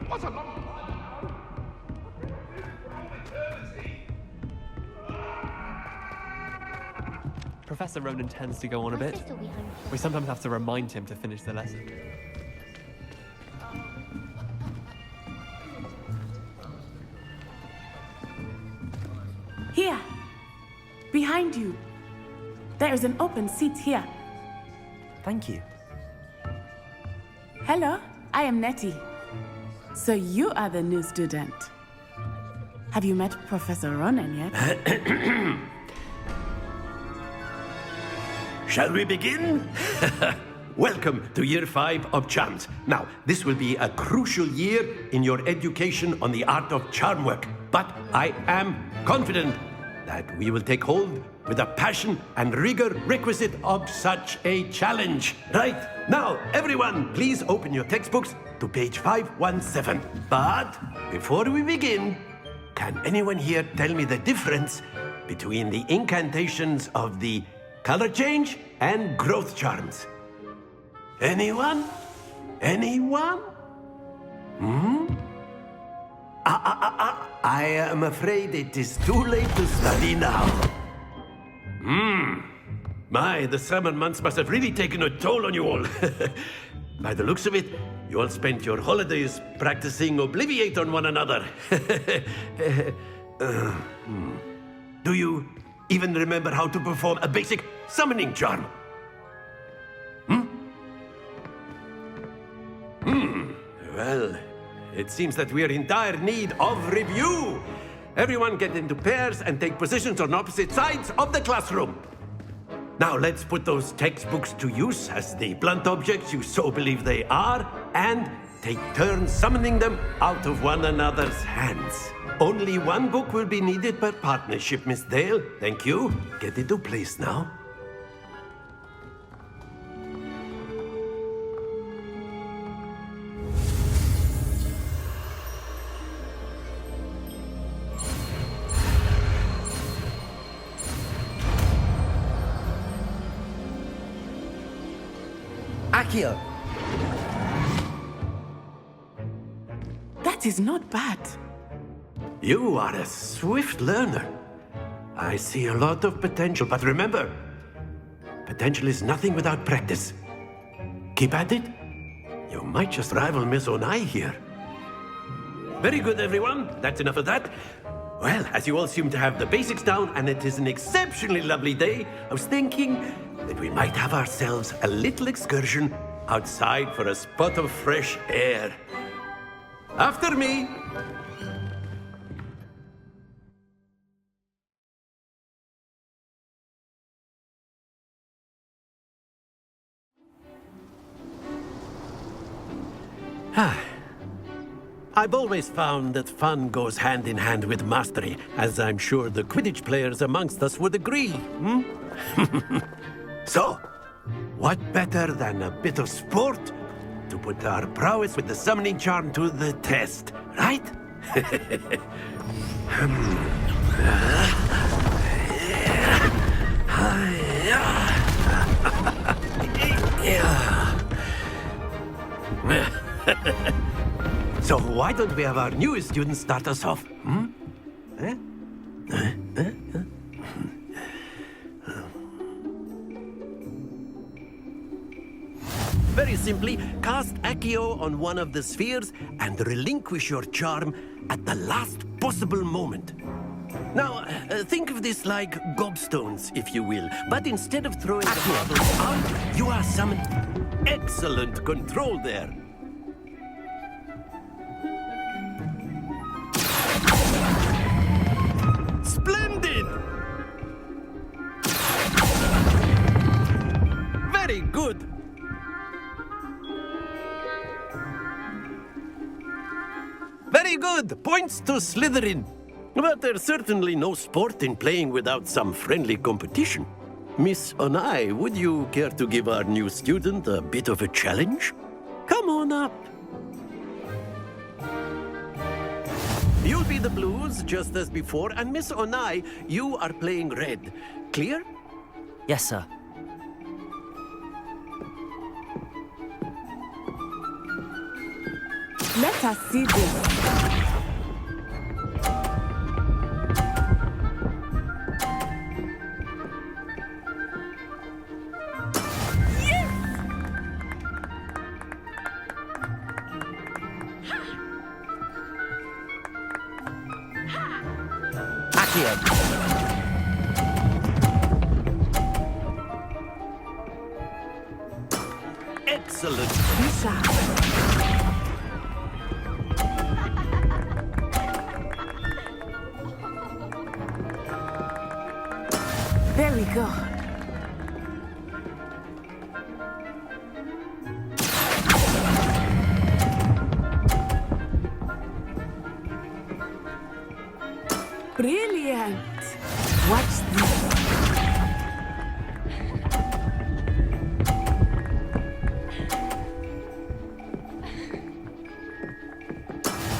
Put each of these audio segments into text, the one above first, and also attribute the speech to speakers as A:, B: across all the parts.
A: What a long
B: Professor Ronan tends to go on a bit. We sometimes have to remind him to finish the lesson.
C: Here, behind you. There is an open seat here.
D: Thank you.
C: Hello, I am Nettie. So you are the new student. Have you met Professor Ronan yet?
E: Shall we begin? Welcome to Year 5 of Charms. Now, this will be a crucial year in your education on the art of charm work. But I am confident that we will take hold with the passion and rigor requisite of such a challenge. Right, now, everyone, please open your textbooks to page 517. But before we begin, can anyone here tell me the difference between the incantations of the color change and growth charms? Anyone? Anyone? I am afraid it is too late to study now. My, the summer months must have really taken a toll on you all. By the looks of it, you all spent your holidays practicing Obliviate on one another. Do you even remember how to perform a basic summoning charm? Well, it seems that we are in dire need of review. Everyone get into pairs and take positions on opposite sides of the classroom. Now let's put those textbooks to use as the blunt objects you so believe they are, and take turns summoning them out of one another's hands. Only one book will be needed per partnership, Miss Dale. Thank you. Get into place now.
D: Acio!
C: That is not bad.
E: You are a swift learner. I see a lot of potential, but remember, potential is nothing without practice. Keep at it. You might just rival Miss Onai here. Very good, everyone. That's enough of that. Well, as you all seem to have the basics down, and it is an exceptionally lovely day, I was thinking that we might have ourselves a little excursion outside for a spot of fresh air. After me. I've always found that fun goes hand in hand with mastery, as I'm sure the Quidditch players amongst us would agree. So, what better than a bit of sport to put our prowess with the summoning charm to the test, right? So why don't we have our newest student start us off? Very simply, cast acio on one of the spheres and relinquish your charm at the last possible moment. Now, think of this like gobstones, if you will. But instead of throwing the marbles out, you are summoned. Excellent control there. Splendid! Very good. Very good. Points to Slytherin. But there's certainly no sport in playing without some friendly competition. Miss Onai, would you care to give our new student a bit of a challenge? Come on up. You'll be the blues, just as before, and Miss Onai, you are playing red. Clear?
D: Yes, sir.
C: Let us see this.
D: Acio.
E: Excellent.
C: There we go. Brilliant. Watch this.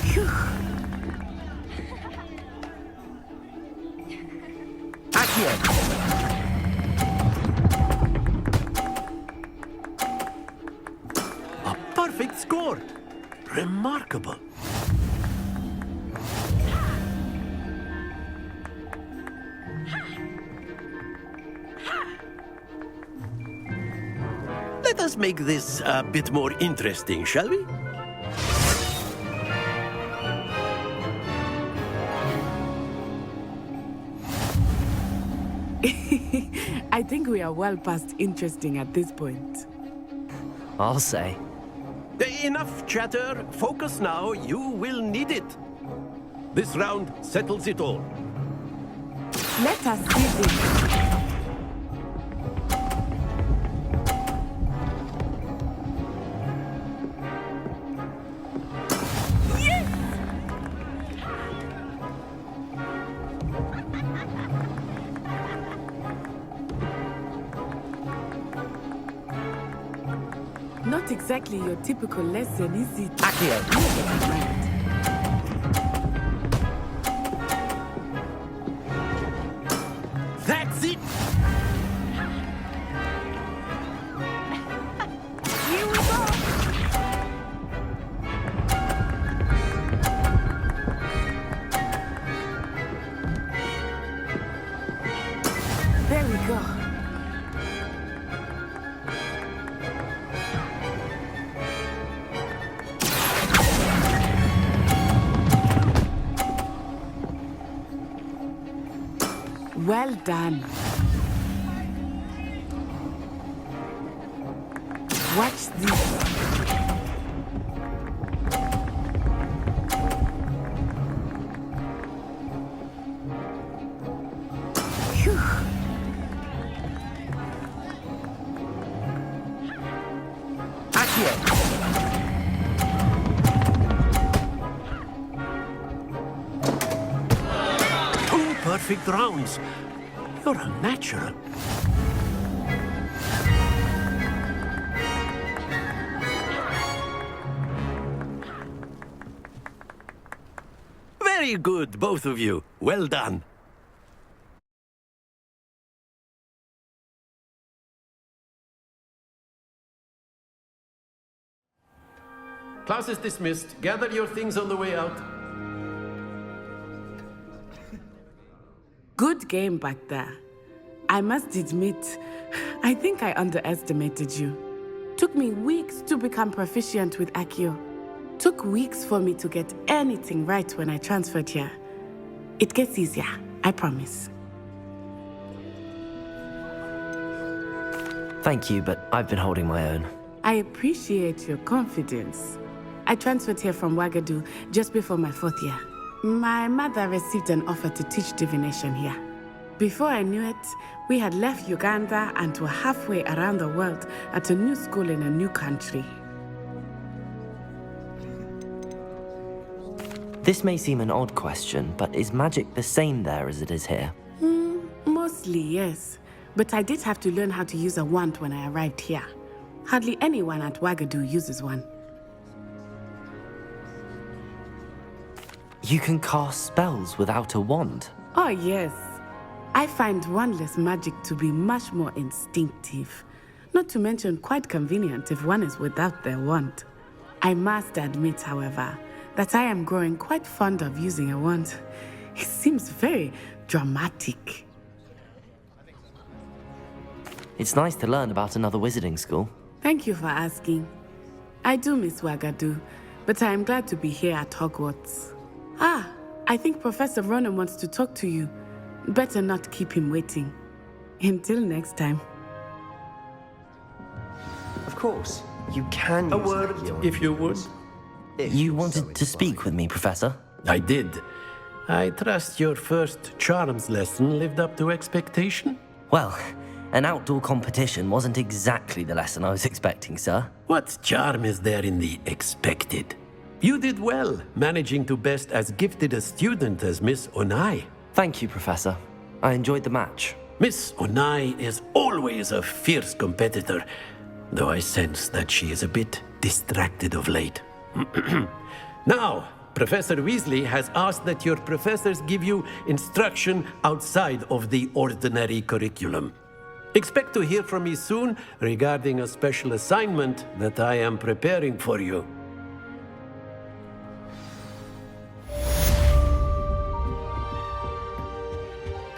C: Phew.
D: Acio.
E: A perfect score. Remarkable. Let us make this a bit more interesting, shall we?
C: I think we are well past interesting at this point.
D: I'll say.
E: Enough chatter. Focus now. You will need it. This round settles it all.
C: Let us see this. Not exactly your typical lesson, is it?
D: Acio.
E: That's it.
C: Here we go. There we go. Well done. Watch this. Phew.
D: Acio.
E: Two perfect rounds. You're a natural. Very good, both of you. Well done. Class is dismissed. Gather your things on the way out.
C: Good game back there. I must admit, I think I underestimated you. Took me weeks to become proficient with acio. Took weeks for me to get anything right when I transferred here. It gets easier, I promise.
D: Thank you, but I've been holding my own.
C: I appreciate your confidence. I transferred here from Ouagadougou just before my 4th year. My mother received an offer to teach divination here. Before I knew it, we had left Uganda and were halfway around the world at a new school in a new country.
D: This may seem an odd question, but is magic the same there as it is here?
C: Mostly, yes. But I did have to learn how to use a wand when I arrived here. Hardly anyone at Ouagadougou uses one.
D: You can cast spells without a wand.
C: Oh, yes. I find wandless magic to be much more instinctive. Not to mention quite convenient if one is without their wand. I must admit, however, that I am growing quite fond of using a wand. It seems very dramatic.
D: It's nice to learn about another wizarding school.
C: Thank you for asking. I do miss Wagadu, but I am glad to be here at Hogwarts. Ah, I think Professor Ronan wants to talk to you. Better not keep him waiting. Until next time.
A: Of course, you can
E: A
A: use
E: word,
A: Accio
E: if you would.
A: if
D: You
A: you're so
D: wanted to speak
A: inclined.
D: with me, Professor?
E: I did. I trust your first charms lesson lived up to expectation?
D: Well, an outdoor competition wasn't exactly the lesson I was expecting, sir.
E: What charm is there in the expected? You did well, managing to best as gifted a student as Miss Onai.
D: Thank you, Professor. I enjoyed the match.
E: Miss Onai is always a fierce competitor, though I sense that she is a bit distracted of late. Now, Professor Weasley has asked that your professors give you instruction outside of the ordinary curriculum. Expect to hear from me soon regarding a special assignment that I am preparing for you.